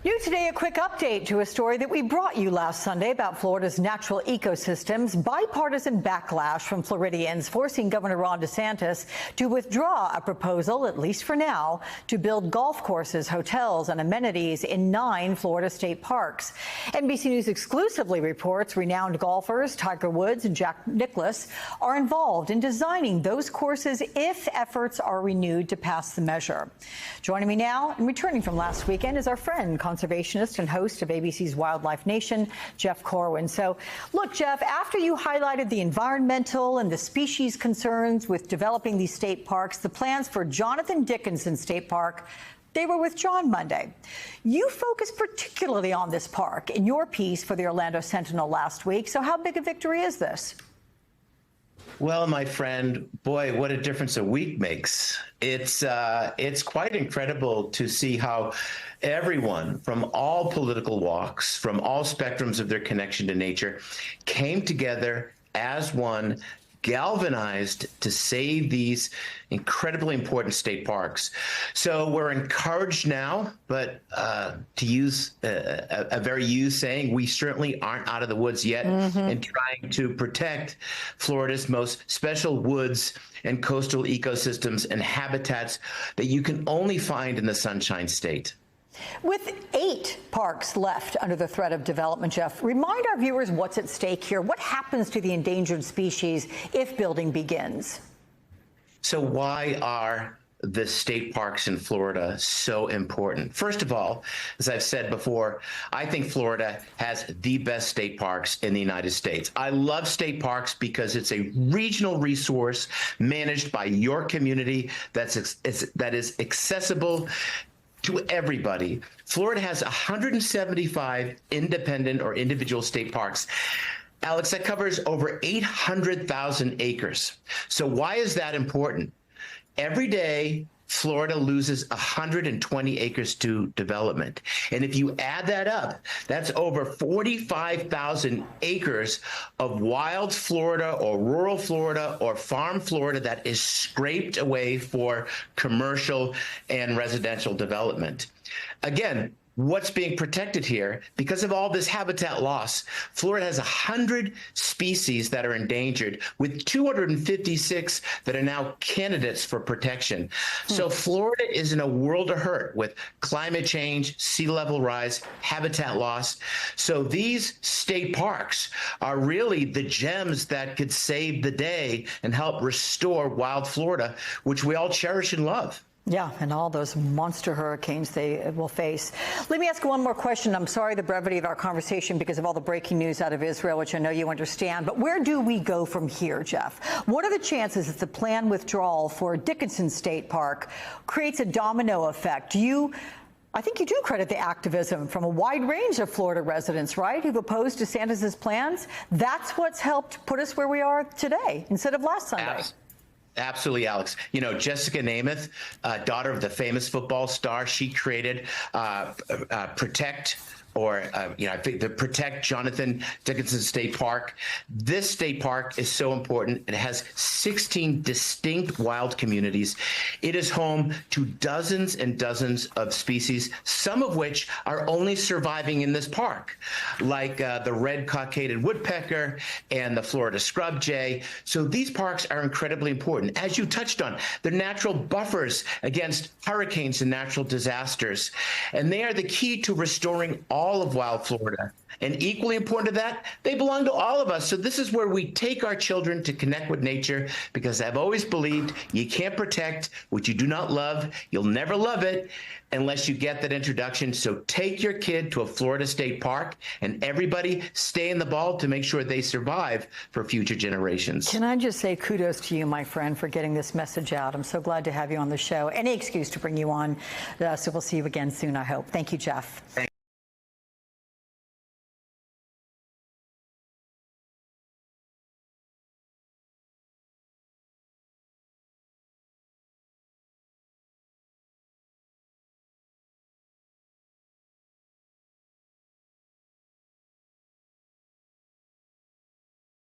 New today, a quick update to a story that we brought you last Sunday about Florida's natural ecosystems. Bipartisan backlash from Floridians forcing Governor Ron DeSantis to withdraw a proposal, at least for now, to build golf courses, hotels, and amenities in 9 Florida state parks. NBC News exclusively reports renowned golfers Tiger Woods and Jack Nicklaus are involved in designing those courses if efforts are renewed to pass the measure. Joining me now and returning from last weekend is our friend, conservationist and host of ABC's Wildlife Nation, Jeff Corwin. So, look, Jeff, after you highlighted the environmental and the species concerns with developing these state parks, the plans for Jonathan Dickinson State Park, they were withdrawn Monday. You focused particularly on this park in your piece for the Orlando Sentinel last week. So how big a victory is this? Well, my friend, boy, what a difference a week makes. It's quite incredible to see how everyone from all political walks, from all spectrums of their connection to nature, came together as one, galvanized to save these incredibly important state parks. So we're encouraged now, but to use a very used saying, we certainly aren't out of the woods yet in trying to protect Florida's most special woods and coastal ecosystems and habitats that you can only find in the Sunshine State. With 8 parks left under the threat of development, Jeff, remind our viewers what's at stake here. What happens to the endangered species if building begins? So why are the state parks in Florida so important? First of all, as I've said before, I think Florida has the best state parks in the United States. I love state parks because it's a regional resource managed by your community that is accessible to everybody. Florida has 175 independent or individual state parks. Alex, that covers over 800,000 acres. So why is that important? Every day, Florida loses 120 acres to development. And if you add that up, that's over 45,000 acres of wild Florida or rural Florida or farm Florida that is scraped away for commercial and residential development. Again, what's being protected here? Because of all this habitat loss, Florida has 100 species that are endangered, with 256 that are now candidates for protection. So Florida is in a world of hurt with climate change, sea level rise, habitat loss. So these state parks are really the gems that could save the day and help restore wild Florida, which we all cherish and love. Yeah, and all those monster hurricanes they will face. Let me ask one more question. I'm sorry the brevity of our conversation because of all the breaking news out of Israel, which I know you understand. But where do we go from here, Jeff? What are the chances that the planned withdrawal for Dickinson State Park creates a domino effect? I think you do credit the activism from a wide range of Florida residents, right, who've opposed DeSantis' plans. That's what's helped put us where we are today instead of last Sunday. Absolutely, Alex. You know, Jessica Namath, daughter of the famous football star, she created Protect, or, I think the Protect Jonathan Dickinson State Park. This state park is so important. It has 16 distinct wild communities. It is home to dozens and dozens of species, some of which are only surviving in this park, like the red cockaded woodpecker and the Florida scrub jay. So these parks are incredibly important. As you touched on, they're natural buffers against hurricanes and natural disasters, and they are the key to restoring all of wild Florida. And equally important to that, they belong to all of us. So this is where we take our children to connect with nature, because I've always believed you can't protect what you do not love. You'll never love it unless you get that introduction. So take your kid to a Florida state park, and everybody stay in the ball to make sure they survive for future generations. Can I just say kudos to you, my friend, for getting this message out. I'm so glad to have you on the show. Any excuse to bring you on. So we'll see you again soon, I hope. Thank you, Jeff.